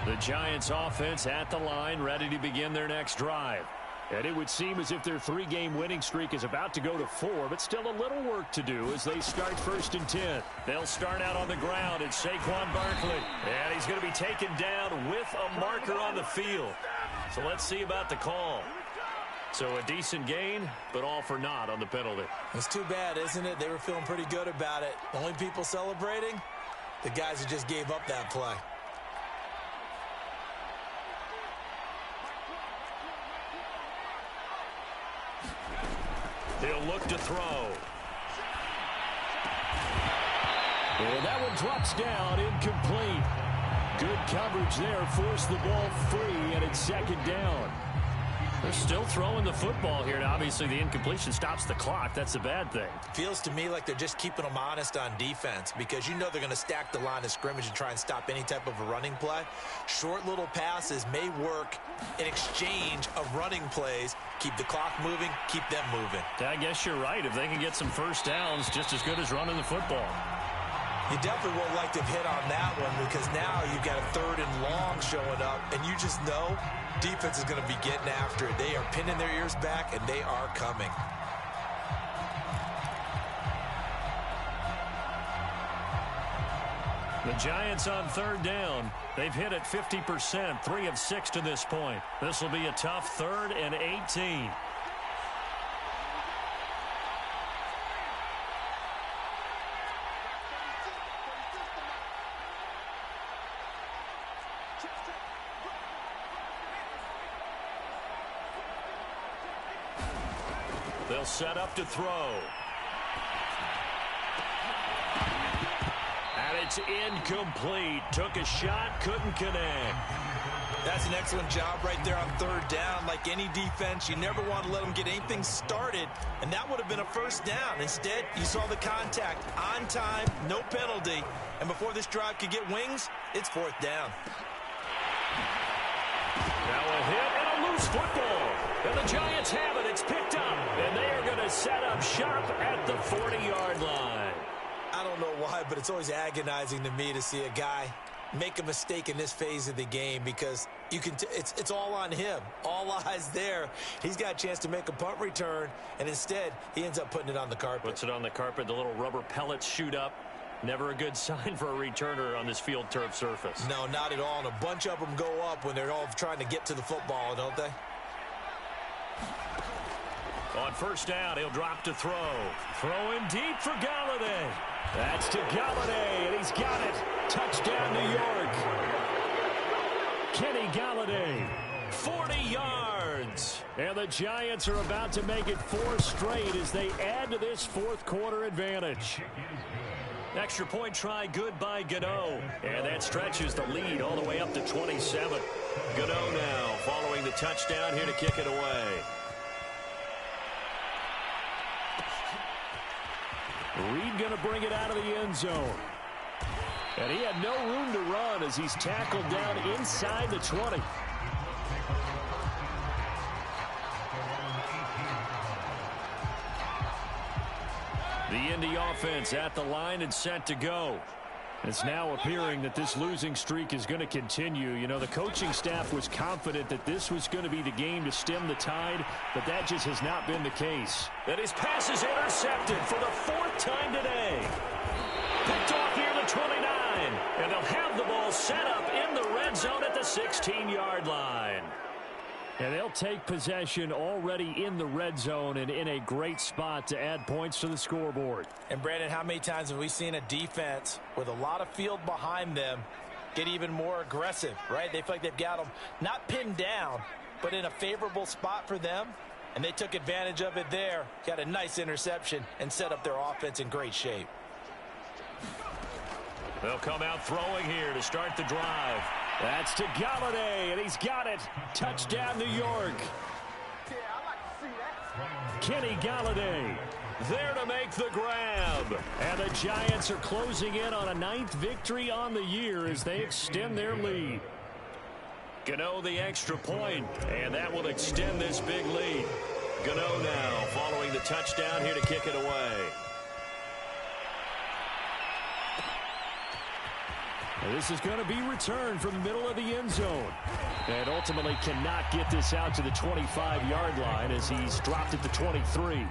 The Giants offense at the line, ready to begin their next drive. And it would seem as if their 3-game winning streak is about to go to 4, but still a little work to do as they start 1st and 10. They'll start out on the ground. It's Saquon Barkley. And he's going to be taken down with a marker on the field. So let's see about the call. So a decent gain, but all for naught on the penalty. It's too bad, isn't it? They were feeling pretty good about it. The only people celebrating, the guys who just gave up that play. He'll look to throw. And that one drops down, incomplete. Good coverage there, forced the ball free, and it's 2nd down. They're still throwing the football here, and obviously the incompletion stops the clock. That's a bad thing. Feels to me like they're just keeping them honest on defense because you know they're going to stack the line of scrimmage and try and stop any type of a running play. Short little passes may work in exchange of running plays. Keep the clock moving, keep them moving. I guess you're right. If they can get some first downs, just as good as running the football. You definitely would like to have hit on that one because now you've got a 3rd and long showing up, and you just know defense is going to be getting after it. They are pinning their ears back, and they are coming. The Giants on 3rd down. They've hit it 50%, 3 of 6 to this point. This will be a tough 3rd and 18. They'll set up to throw. And it's incomplete. Took a shot, couldn't connect. That's an excellent job right there on 3rd down. Like any defense, you never want to let them get anything started, and that would have been a 1st down. Instead, you saw the contact on time, no penalty, and before this drive could get wings, it's 4th down. Now a hit and a loose football. And the Giants have it. It's picked up. And they are going to set up shop at the 40-yard line. I don't know why, but it's always agonizing to me to see a guy make a mistake in this phase of the game because you can it's all on him. All eyes there. He's got a chance to make a punt return, and instead he ends up putting it on the carpet. Puts it on the carpet. The little rubber pellets shoot up. Never a good sign for a returner on this field turf surface. No, not at all. And a bunch of them go up when they're all trying to get to the football, don't they? On 1st down, he'll drop to throw. Throwing deep for Galladay. That's to Galladay, and he's got it. Touchdown, New York. Kenny Galladay, 40 yards. And the Giants are about to make it 4 straight as they add to this 4th quarter advantage. Extra point try, good by Gano. And that stretches the lead all the way up to 27. Gano now following the touchdown here to kick it away. Reed going to bring it out of the end zone. And he had no room to run as he's tackled down inside the 20. The Indy offense at the line and set to go. It's now appearing that this losing streak is going to continue. You know, the coaching staff was confident that this was going to be the game to stem the tide, but that just has not been the case. And his pass is intercepted for the 4th time today. Picked off near the 29, and they'll have the ball set up in the red zone at the 16-yard line. And they'll take possession already in the red zone and in a great spot to add points to the scoreboard. And, Brandon, how many times have we seen a defense with a lot of field behind them get even more aggressive, right? They feel like they've got them not pinned down, but in a favorable spot for them, and they took advantage of it there. Got a nice interception and set up their offense in great shape. They'll come out throwing here to start the drive. That's to Galladay, and he's got it. Touchdown, New York. Kenny Galladay there to make the grab. And the Giants are closing in on a 9th victory on the year as they extend their lead. Gano the extra point, and that will extend this big lead. Gano now following the touchdown here to kick it away. This is going to be returned from the middle of the end zone. And ultimately cannot get this out to the 25-yard line as he's dropped at the 23.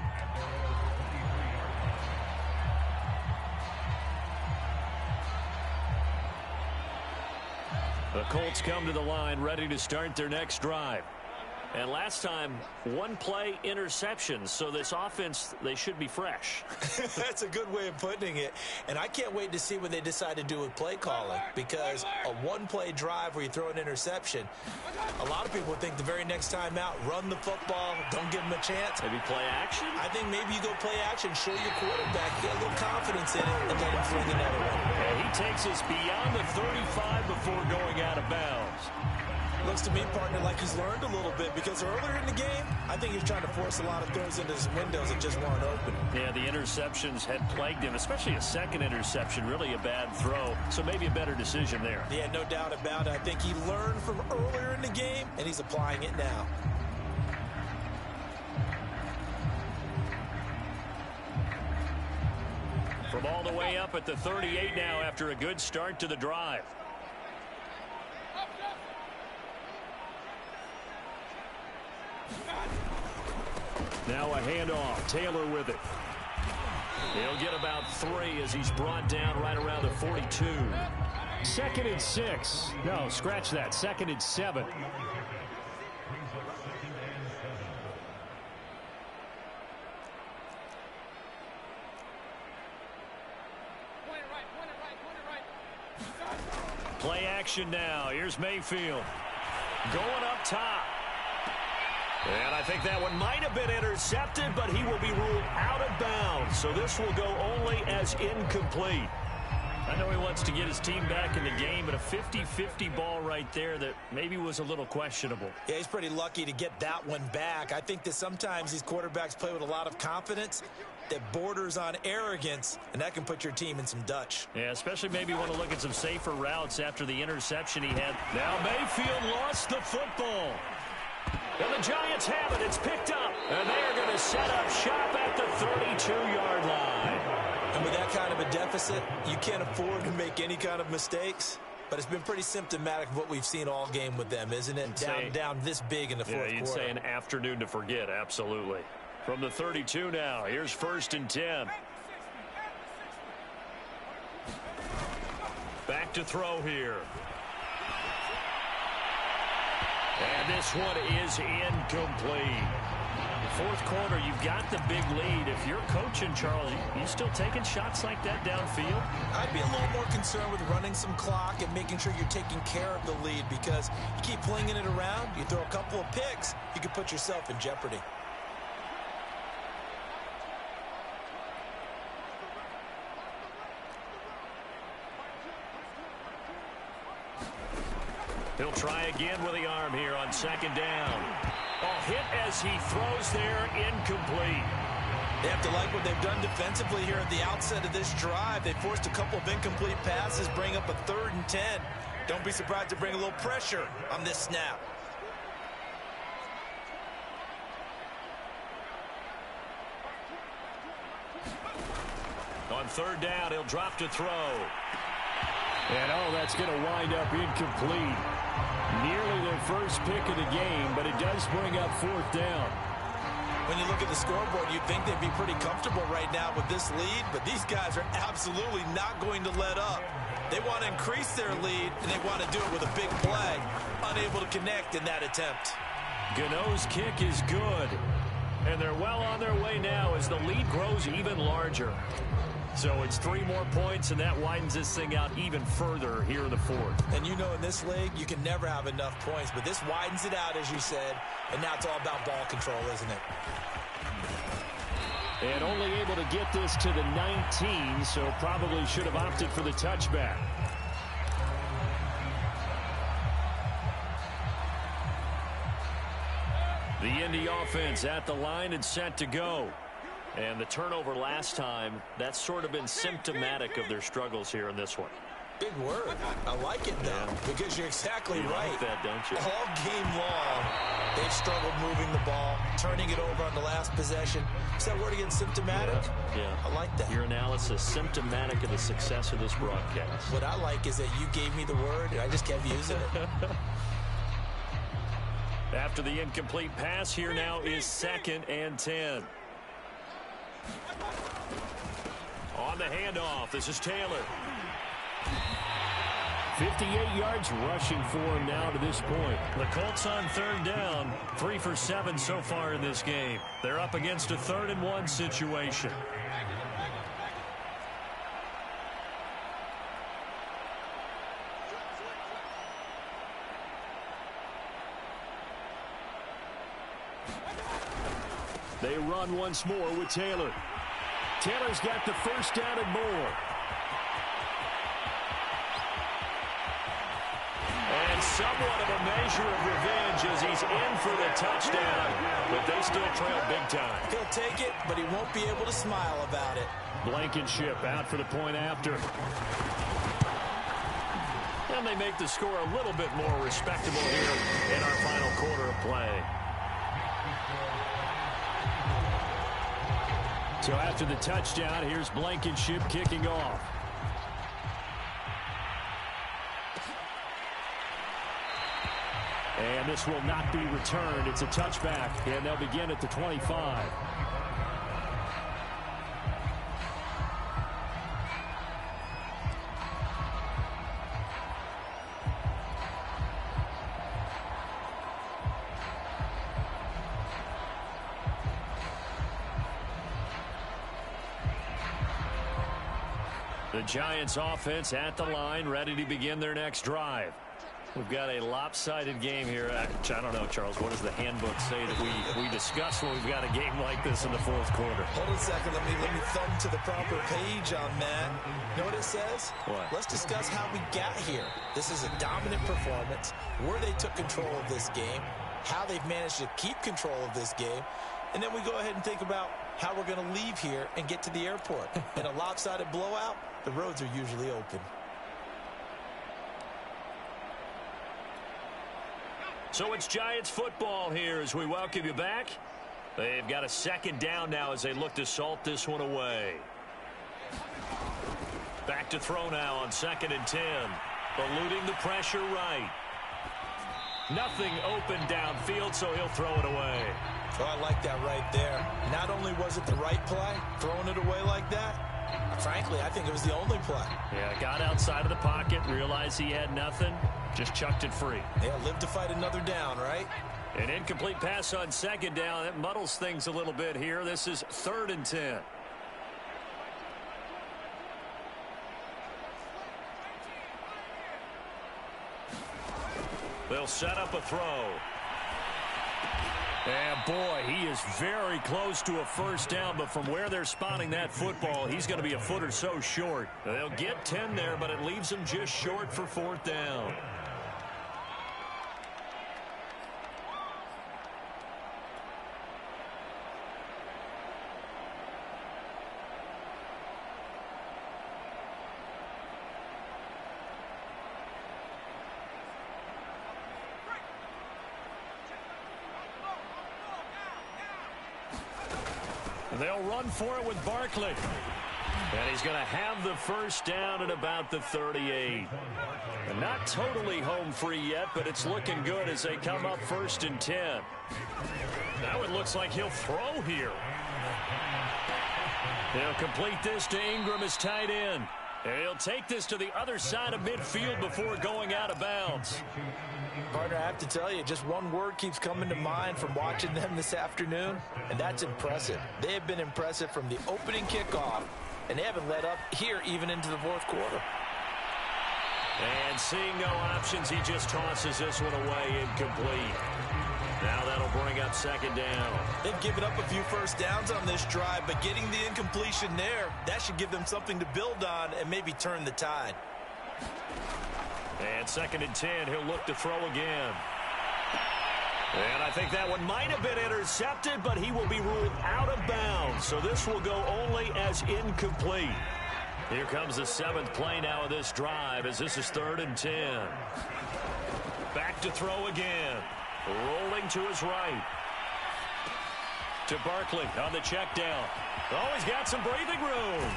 The Colts come to the line ready to start their next drive. And last time, 1-play interceptions. So this offense, they should be fresh. That's a good way of putting it. And I can't wait to see what they decide to do with play calling, because a 1-play drive where you throw an interception, a lot of people think the very next time out, run the football, don't give them a chance. Maybe play action? I think maybe you go play action, show your quarterback, get a little confidence in it, and let him fling another one. Yeah, he takes us beyond the 35 before going out of bounds. Looks to me, partner, like he's learned a little bit, because earlier in the game, I think he's trying to force a lot of throws into his windows that just weren't open. Yeah, the interceptions had plagued him, especially a second interception, really a bad throw. So maybe a better decision there. Yeah, no doubt about it. I think he learned from earlier in the game, and he's applying it now. From all the way up at the 38 now after a good start to the drive. Now a handoff. Taylor with it. He'll get about 3 as he's brought down right around the 42. 2nd and 6. No, scratch that. 2nd and 7. Play action now. Here's Mayfield. Going up top. And I think that one might have been intercepted, but he will be ruled out of bounds. So this will go only as incomplete. I know he wants to get his team back in the game, but a 50-50 ball right there that maybe was a little questionable. Yeah, he's pretty lucky to get that one back. I think that sometimes these quarterbacks play with a lot of confidence that borders on arrogance, and that can put your team in some Dutch. Yeah, especially maybe want to look at some safer routes after the interception he had. Now Mayfield lost the football. And the Giants have it. It's picked up. And they are going to set up shop at the 32-yard line. And with that kind of a deficit, you can't afford to make any kind of mistakes. But it's been pretty symptomatic of what we've seen all game with them, isn't it? Down this big in the fourth quarter. Yeah, you'd say an afternoon to forget, absolutely. From the 32 now, here's 1st and 10. Back to throw here. And this one is incomplete. Fourth quarter, you've got the big lead. If you're coaching, Charles, you still taking shots like that downfield? I'd be a little more concerned with running some clock and making sure you're taking care of the lead, because you keep flinging it around, you throw a couple of picks, you could put yourself in jeopardy. He'll try again with the arm here on 2nd down. A hit as he throws there, incomplete. They have to like what they've done defensively here at the outset of this drive. They forced a couple of incomplete passes, bring up a 3rd and 10. Don't be surprised to bring a little pressure on this snap. third down. He'll drop to throw. And, that's going to wind up incomplete. Nearly their first pick of the game, but it does bring up fourth down. When you look at the scoreboard, you'd think they'd be pretty comfortable right now with this lead, but these guys are absolutely not going to let up. They want to increase their lead, and they want to do it with a big play. Unable to connect in that attempt. Gano's kick is good. And they're well on their way now as the lead grows even larger. So it's 3 more points, and that widens this thing out even further here in the fourth. And you know in this league, you can never have enough points, but this widens it out, as you said, and now it's all about ball control, isn't it? And only able to get this to the 19, so probably should have opted for the touchback. The Indy offense at the line and set to go. And the turnover last time, that's sort of been symptomatic of their struggles here in this one. Big word. I like it, though, because you're exactly right. You like that, don't you? All game long, they've struggled moving the ball, turning it over on the last possession. Is that word again, symptomatic? Yeah. I like that. Your analysis, symptomatic of the success of this broadcast. What I like is that you gave me the word, and I just kept using it. After the incomplete pass, here now is 2nd and 10. On the handoff, this is Taylor. 58 yards rushing for him now to this point. The Colts on third down, 3 for 7 so far in this game. They're up against a 3rd and 1 situation. They run once more with Taylor. Taylor's got the first down and more. And somewhat of a measure of revenge as he's in for the touchdown. But they still trail big time. He'll take it, but he won't be able to smile about it. Blankenship out for the point after. And they make the score a little bit more respectable here in our final quarter of play. So after the touchdown, here's Blankenship kicking off. And this will not be returned. It's a touchback, and they'll begin at the 25. The Giants offense at the line, ready to begin their next drive. We've got a lopsided game here. I don't know, Charles, what does the handbook say that we discuss when we've got a game like this in the fourth quarter? Hold on a second. Let me thumb to the proper page on that. You know what it says? What? Let's discuss how we got here. This is a dominant performance, where they took control of this game, how they've managed to keep control of this game, and then we go ahead and think about how we're going to leave here and get to the airport. In a lopsided blowout, the roads are usually open. So it's Giants football here as we welcome you back. They've got a 2nd down now as they look to salt this one away. Back to throw now on 2nd and 10. Eluding the pressure right. Nothing open downfield, so he'll throw it away. Oh, I like that right there. Not only was it the right play, throwing it away like that, frankly, I think it was the only play. Yeah, got outside of the pocket, realized he had nothing, just chucked it free. Yeah, live to fight another down, right? An incomplete pass on 2nd down. That muddles things a little bit here. This is 3rd and 10. They'll set up a throw. And boy, he is very close to a first down, but from where they're spotting that football, he's going to be a foot or so short. They'll get 10 there, but it leaves them just short for 4th down. They'll run for it with Barkley. And he's going to have the first down at about the 38. And not totally home free yet, but it's looking good as they come up 1st and 10. Now it looks like he'll throw here. He'll complete this to Ingram as tight end. And he'll take this to the other side of midfield before going out of bounds. Partner, I have to tell you, just one word keeps coming to mind from watching them this afternoon, and that's impressive. They have been impressive from the opening kickoff, and they haven't let up here even into the 4th quarter. And seeing no options, he just tosses this one away incomplete. Now that'll bring up 2nd down. They've given up a few first downs on this drive, but getting the incompletion there, that should give them something to build on and maybe turn the tide. And 2nd and 10, he'll look to throw again. And I think that one might have been intercepted, but he will be ruled out of bounds. So this will go only as incomplete. Here comes the 7th play now of this drive as this is 3rd and 10. Back to throw again. Rolling to his right. To Barkley on the check down. Oh, he's got some breathing room.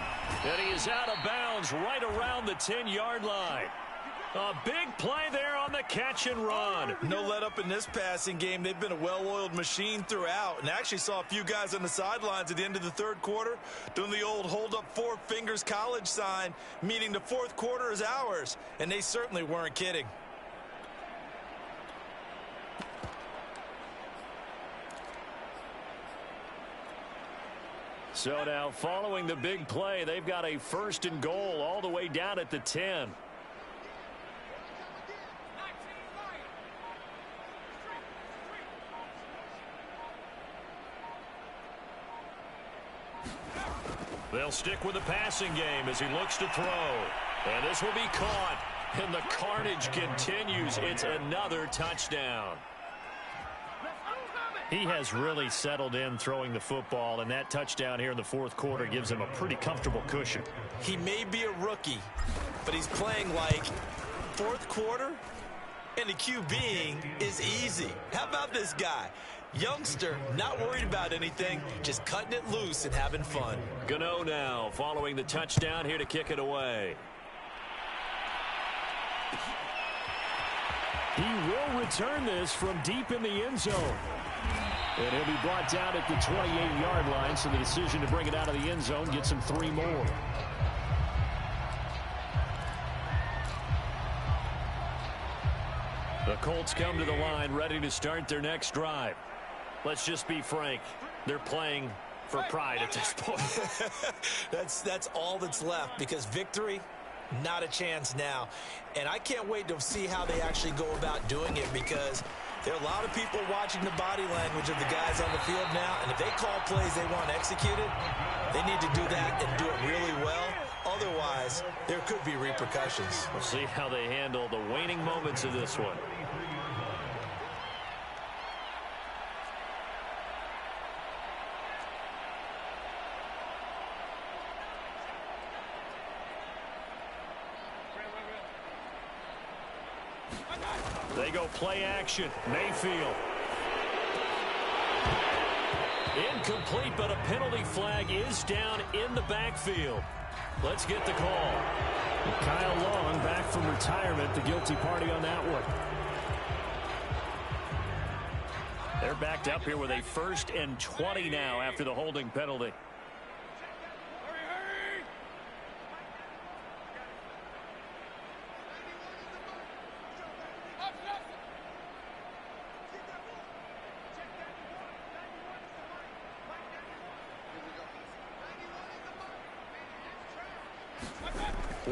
And he is out of bounds right around the 10-yard line. A big play there on the catch and run. No let up in this passing game. They've been a well-oiled machine throughout. And I actually saw a few guys on the sidelines at the end of the 3rd quarter doing the old hold up 4 fingers college sign, meaning the 4th quarter is ours. And they certainly weren't kidding. So now following the big play, they've got a 1st and goal all the way down at the 10. They'll stick with the passing game as he looks to throw. And this will be caught. And the carnage continues. It's another touchdown. He has really settled in throwing the football, and that touchdown here in the 4th quarter gives him a pretty comfortable cushion. He may be a rookie, but he's playing like 4th quarter, and the QBing is easy. How about this guy? Youngster, not worried about anything, just cutting it loose and having fun. Gano now following the touchdown here to kick it away. He will return this from deep in the end zone. And he'll be brought down at the 28-yard line, so the decision to bring it out of the end zone gets him 3 more. The Colts come to the line ready to start their next drive. Let's just be frank. They're playing for pride at this point. That's all that's left, because victory, not a chance now. And I can't wait to see how they actually go about doing it, because there are a lot of people watching the body language of the guys on the field now, and if they call plays they want executed, they need to do that and do it really well. Otherwise, there could be repercussions. We'll see how they handle the waning moments of this one. They go play action. Mayfield. Incomplete, but a penalty flag is down in the backfield. Let's get the call. Kyle Long back from retirement, the guilty party on that one. They're backed up here with a 1st and 20 now after the holding penalty.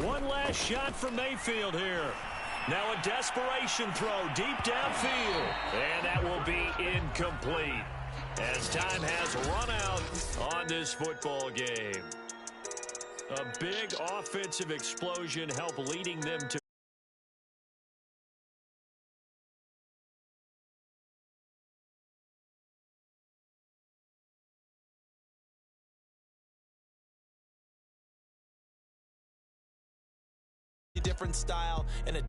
One last shot from Mayfield here. Now a desperation throw deep downfield. And that will be incomplete as time has run out on this football game. A big offensive explosion helped leading them to different style and a